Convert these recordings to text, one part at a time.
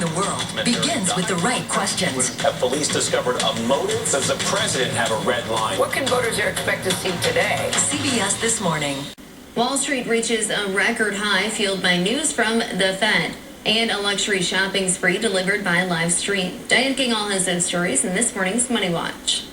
the world begins with the right questions. Have police discovered a motive? Does the president have a red line? What can voters expect to see today? CBS This Morning. Wall Street reaches a record high fueled by news from the Fed and a luxury shopping spree delivered by live stream. Diane Kinghall has those stories in this morning's Money Watch.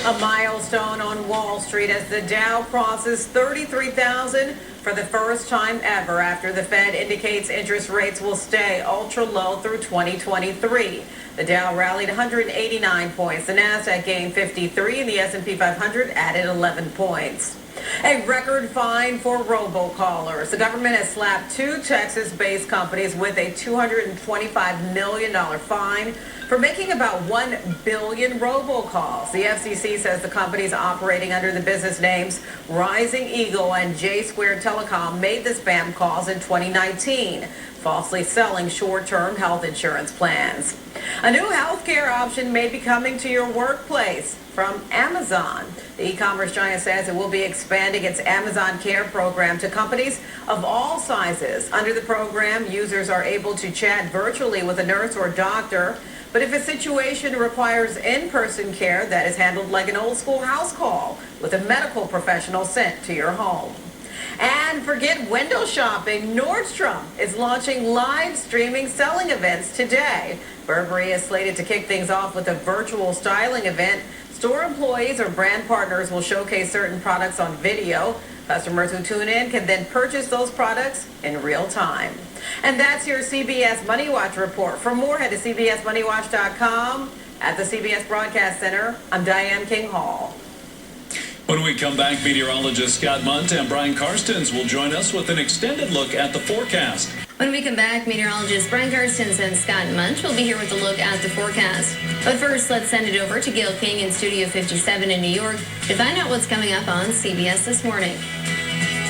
A milestone on Wall Street as the Dow crosses 33,000 for the first time ever after the Fed indicates interest rates will stay ultra low through 2023. The Dow rallied 189 points. The Nasdaq gained 53 and the S&P 500 added 11 points. A record fine for robocallers. The government has slapped two Texas-based companies with a $225 million fine for making about 1 billion robocalls. The FCC says the companies operating under the business names Rising Eagle and J Squared Telecom made the spam calls in 2019, falsely selling short-term health insurance plans. A new healthcare option may be coming to your workplace from Amazon. The e-commerce giant says it will be expanding its Amazon Care program to companies of all sizes. Under the program, users are able to chat virtually with a nurse or doctor, but if a situation requires in-person care, that is handled like an old-school house call with a medical professional sent to your home. And forget window shopping. Nordstrom is launching live streaming selling events today. Burberry is slated to kick things off with a virtual styling event. Store employees or brand partners will showcase certain products on video. Customers who tune in can then purchase those products in real time. And that's your CBS Money Watch report. For more, head to cbsmoneywatch.com. At the CBS Broadcast Center, I'm Diane Kinghall. When we come back, meteorologist Scott Munt and Brian Karstens will join us with an extended look at the forecast. When we come back, meteorologist Brian Karstens and Scott Munt will be here with a look at the forecast. But first, let's send it over to Gail King in Studio 57 in New York to find out what's coming up on CBS This Morning.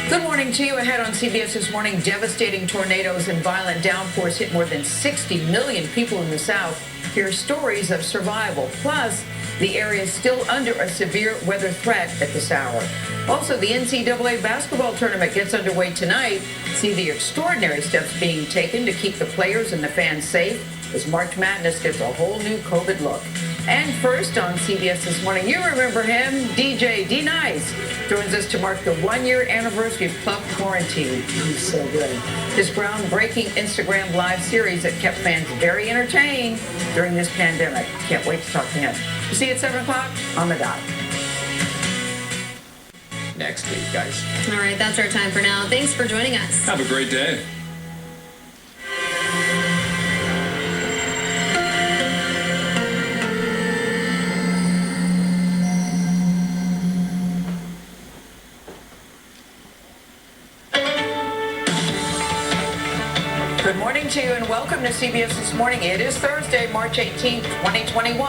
Good morning to you. Ahead on CBS This Morning, devastating tornadoes and violent downpours hit more than 60 million people in the South. Here's stories of survival. Plus, the area is still under a severe weather threat at this hour. Also, the NCAA basketball tournament gets underway tonight. See the extraordinary steps being taken to keep the players and the fans safe as March Madness gets a whole new COVID look. And first on CBS This Morning, you remember him, DJ D-Nice, joins us to mark the one-year anniversary of Club Quarantine. He's so good. This groundbreaking Instagram live series that kept fans very entertained during this pandemic. Can't wait to talk to him. You see you at 7 o'clock on the dot. Next week, guys. All right, that's our time for now. Thanks for joining us. Have a great day. Good morning to you and welcome to CBS This Morning. It is Thursday, March 18th, 2021.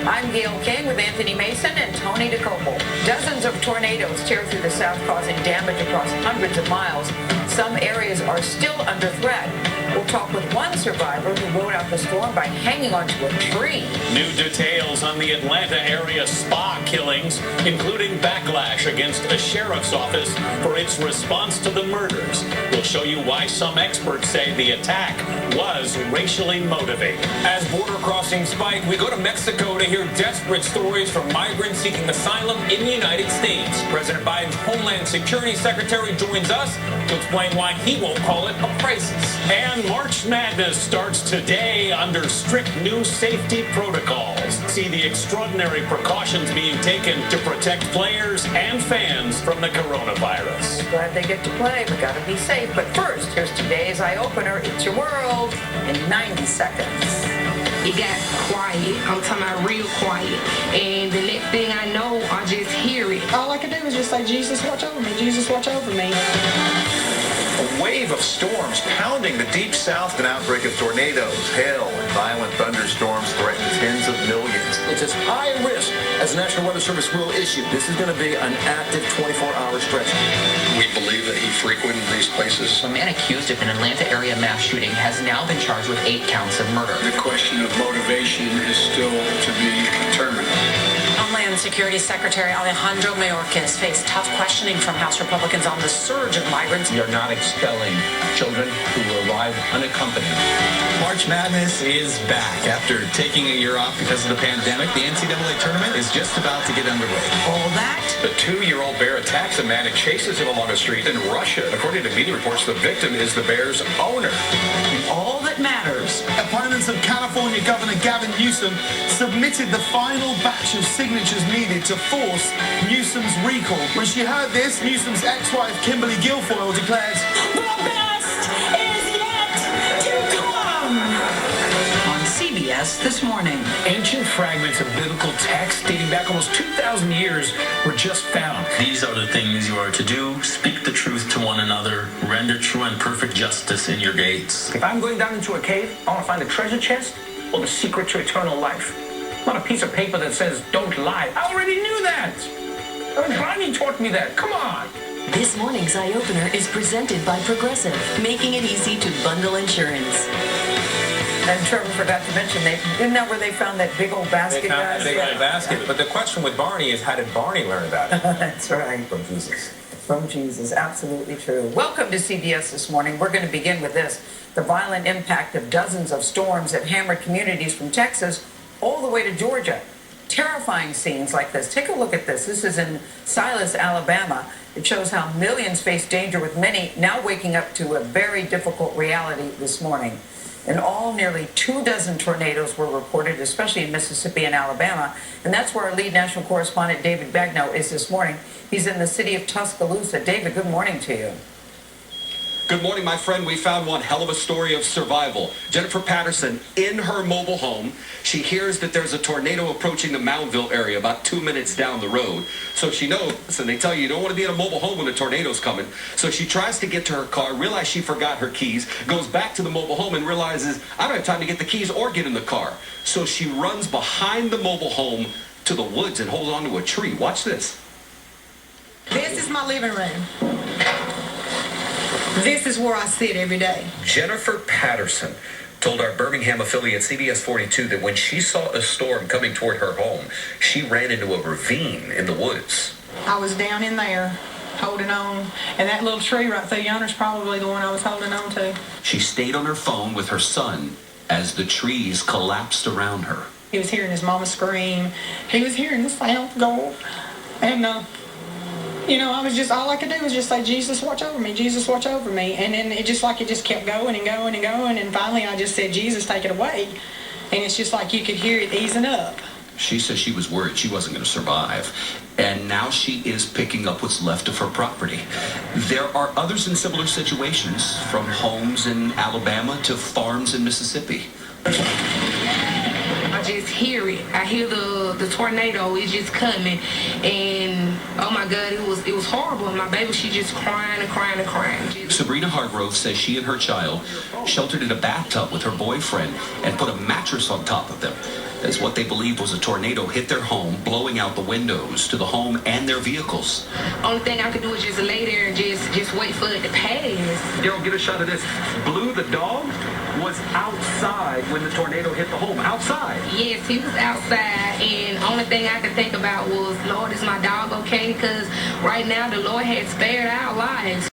I'm Gail King with Anthony Mason and Tony DeCopel. Dozens of tornadoes tear through the South, causing damage across hundreds of miles. Some areas are still under threat. We'll talk with one survivor who rode out the storm by hanging onto a tree. New details on the Atlanta area spa killings, including backlash against a sheriff's office for its response to the murders. We'll show you why some experts say the attack was racially motivated. As border crossings spike, we go to Mexico to hear desperate stories from migrants seeking asylum in the United States. President Biden's Homeland Security Secretary joins us to explain why he won't call it a crisis. And March Madness starts today under strict new safety protocols. See the extraordinary precautions being taken to protect players and fans from the coronavirus. Glad they get to play, but gotta be safe. But first, here's today's eye-opener. It's your world in 90 seconds. It got quiet. I'm talking about real quiet. And the next thing I know, I just hear it. All I could do was just say, Jesus, watch over me. Jesus, watch over me. A wave of storms pounding the deep south. An outbreak of tornadoes, hail, and violent thunderstorms threaten tens of millions. It's as high a risk as the National Weather Service will issue. This is going to be an active 24-hour stretch. We believe that he frequented these places. A man accused of an Atlanta area mass shooting has now been charged with 8 counts of murder. The question of motivation is still to be determined. Homeland Homeland Security Secretary Alejandro Mayorkas faced tough questioning from House Republicans on the surge of migrants. We are not expelling children who arrive unaccompanied. March Madness is back. After taking a year off because of the pandemic, the NCAA tournament is just about to get underway. All that? The 2-year-old bear attacks a man and chases him along a street in Russia. According to media reports, the victim is the bear's owner. All that matters. Opponents of California Governor Gavin Newsom submitted the final batch of signatures needed to force Newsom's recall. When she heard this, Newsom's ex-wife Kimberly Guilfoyle declared, "The best is yet to come." On CBS This Morning. Ancient fragments of biblical text dating back almost 2,000 years were just found. These are the things you are to do. Speak the truth to one another. Render true and perfect justice in your gates. If I'm going down into a cave, I want to find a treasure chest or the secret to eternal life. Not a piece of paper that says, "Don't lie." I already knew that. Ronnie taught me that. Come on. This morning's Eye Opener is presented by Progressive, making it easy to bundle insurance. And Trevor forgot to mention, isn't that where they found that big old basket? They found that big old basket. But the question with Barney is, how did Barney learn about it? That's right. From Jesus. From Jesus, absolutely true. Welcome to CBS This Morning. We're going to begin with this. The violent impact of dozens of storms that hammered communities from Texas all the way to Georgia. Terrifying scenes like this. Take a look at this. This is in SIOUX, Alabama. It shows how millions face danger, with many now waking up to a very difficult reality this morning. In all, nearly 24 tornadoes were reported, especially in Mississippi and Alabama. And that's where our lead national correspondent, David Bagno, is this morning. He's in the city of Tuscaloosa. David, good morning to you. Good morning, my friend. We found one hell of a story of survival. Jennifer Patterson, in her mobile home, she hears that there's a tornado approaching the Moundville area about 2 minutes down the road. So she knows, and they tell you don't want to be in a mobile home when a tornado's coming. So she tries to get to her car, realizes she forgot her keys, goes back to the mobile home and realizes, I don't have time to get the keys or get in the car. So she runs behind the mobile home to the woods and holds onto a tree. Watch this. This is my living room. This is where I sit every day. Jennifer Patterson told our Birmingham affiliate CBS 42 that when she saw a storm coming toward her home, she ran into a ravine in the woods. I was down in there holding on, and that little tree right there yonder is probably the one I was holding on to. She stayed on her phone with her son as the trees collapsed around her. He was hearing his mama scream. He was hearing the sound go. And, I was just, all I could do was just say, "Jesus, watch over me, Jesus, watch over me." And then it just kept going and going and going. And finally I just said, "Jesus, take it away." And it's just like you could hear it easing up. She says she was worried she wasn't going to survive. And now she is picking up what's left of her property. There are others in similar situations, from homes in Alabama to farms in Mississippi. I just hear it. I hear the tornado is just coming, and oh my God, it was horrible. And my baby, she just crying and crying and crying. Sabrina Hargrove says she and her child sheltered in a bathtub with her boyfriend and put a mattress on top of them, as what they believed was a tornado hit their home, blowing out the windows to the home and their vehicles. Only thing I could do is just lay there and just wait for it to pass. Daryl, get a shot of this. Blue, the dog, was outside when the tornado hit the home. Outside. Yes, he was outside, and only thing I could think about was, Lord, is my dog okay? Because right now the Lord had spared our lives.